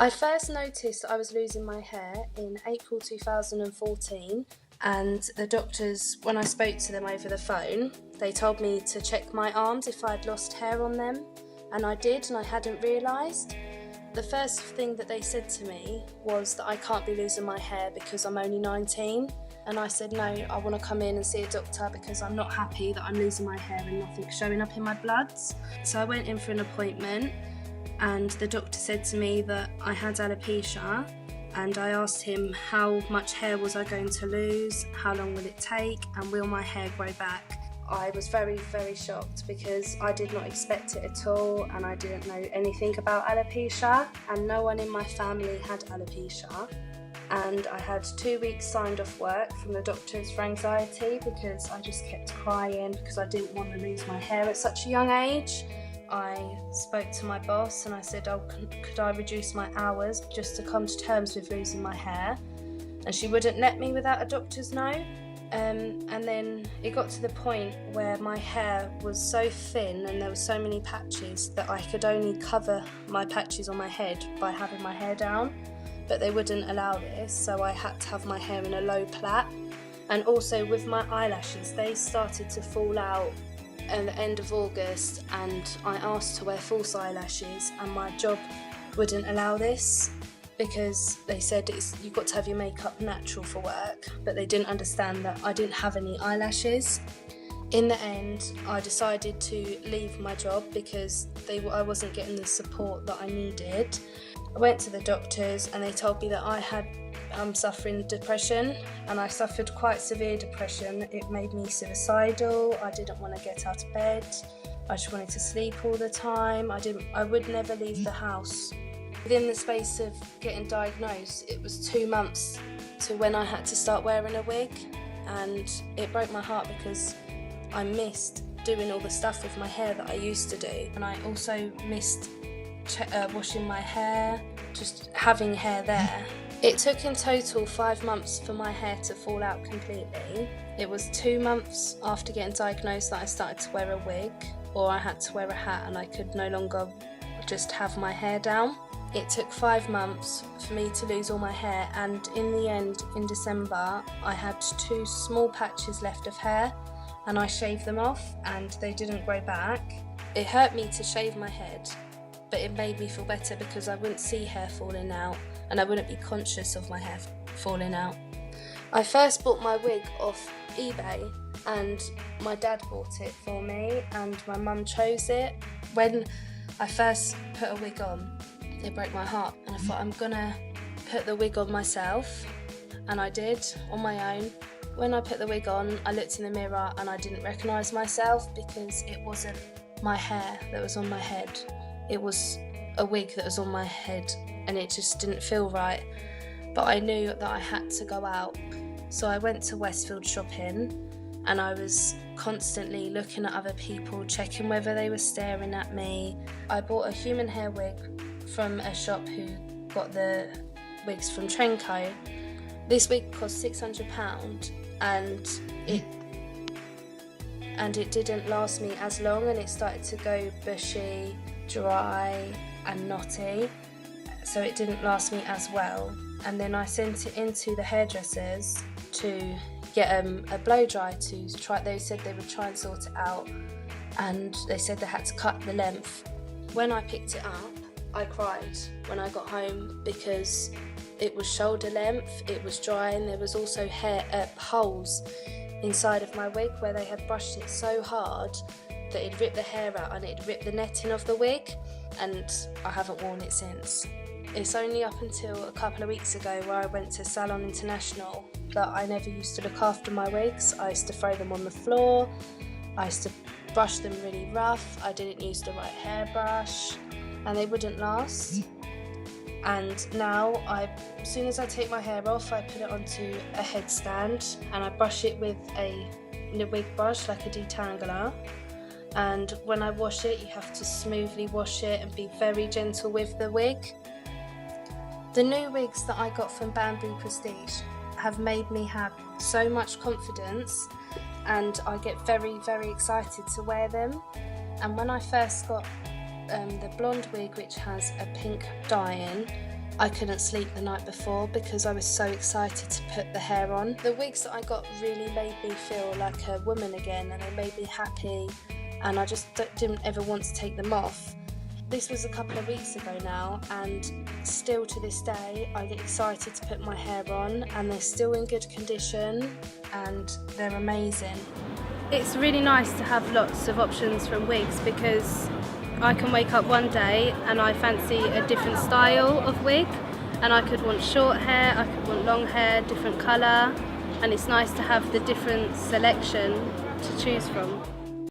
I first noticed I was losing my hair in April 2014, and the doctors, when I spoke to them over the phone, they told me to check my arms if I'd lost hair on them, and I did, and I hadn't realised. The first thing that they said to me was that I can't be losing my hair because I'm only 19, and I said no, I want to come in and see a doctor because I'm not happy that I'm losing my hair and nothing's showing up in my bloods. So I went in for an appointment, and the doctor said to me that I had alopecia, and I asked him how much hair was I going to lose, how long will it take, and will my hair grow back. I was very, very shocked because I did not expect it at all, and I didn't know anything about alopecia, and no one in my family had alopecia. And I had 2 weeks signed off work from the doctors for anxiety because I just kept crying because I didn't want to lose my hair at such a young age. I spoke to my boss and I said, could I reduce my hours just to come to terms with losing my hair? And she wouldn't let me without a doctor's note. And then it got to the point where my hair was so thin and there were so many patches that I could only cover my patches on my head by having my hair down. But they wouldn't allow this, so I had to have my hair in a low plait. And also with my eyelashes, they started to fall out at the end of August, and I asked to wear false eyelashes, and my job wouldn't allow this because they said you've got to have your makeup natural for work, but they didn't understand that I didn't have any eyelashes. In the end, I decided to leave my job because I wasn't getting the support that I needed. I went to the doctors and they told me that I'm suffering depression, and I suffered quite severe depression. It made me suicidal. I didn't want to get out of bed. I just wanted to sleep all the time. I would never leave the house. Within the space of getting diagnosed, it was 2 months to when I had to start wearing a wig, and it broke my heart because I missed doing all the stuff with my hair that I used to do, and I also missed washing my hair, just having hair there. It took in total 5 months for my hair to fall out completely. It was 2 months after getting diagnosed that I started to wear a wig, or I had to wear a hat, and I could no longer just have my hair down. It took 5 months for me to lose all my hair, and in the end, in December, I had 2 small patches left of hair, and I shaved them off and they didn't grow back. It hurt me to shave my head, but it made me feel better because I wouldn't see hair falling out and I wouldn't be conscious of my hair falling out. I first bought my wig off eBay, and my dad bought it for me and my mum chose it. When I first put a wig on, it broke my heart, and I thought I'm gonna put the wig on myself, and I did on my own. When I put the wig on, I looked in the mirror and I didn't recognise myself because it wasn't my hair that was on my head. It was a wig that was on my head, and it just didn't feel right. But I knew that I had to go out. So I went to Westfield shopping, and I was constantly looking at other people, checking whether they were staring at me. I bought a human hair wig from a shop who got the wigs from Trenco. This wig cost £600, and it didn't last me as long, and it started to go bushy, dry and knotty, so it didn't last me as well. And then I sent it into the hairdressers to get a blow dry to try. They said they would try and sort it out, and they said they had to cut the length. When I picked it up, I cried when I got home because it was shoulder length, it was dry, and there was also holes inside of my wig where they had brushed it so hard that it ripped the hair out and it ripped the netting of the wig, and I haven't worn it since. It's only up until a couple of weeks ago where I went to Salon International that I never used to look after my wigs. I used to throw them on the floor, I used to brush them really rough, I didn't use the right hairbrush, and they wouldn't last. And now, as soon as I take my hair off, I put it onto a headstand and I brush it with a wig brush, like a detangler. And when I wash it, you have to smoothly wash it and be very gentle with the wig. The new wigs that I got from Banbury Postiche have made me have so much confidence, and I get very, very excited to wear them. And when I first got the blonde wig, which has a pink dye in, I couldn't sleep the night before because I was so excited to put the hair on. The wigs that I got really made me feel like a woman again, and they made me happy, and I just didn't ever want to take them off. This was a couple of weeks ago now, and still to this day I get excited to put my hair on, and they're still in good condition and they're amazing. It's really nice to have lots of options from Wigs because I can wake up one day and I fancy a different style of wig, and I could want short hair, I could want long hair, different colour, and it's nice to have the different selection to choose from.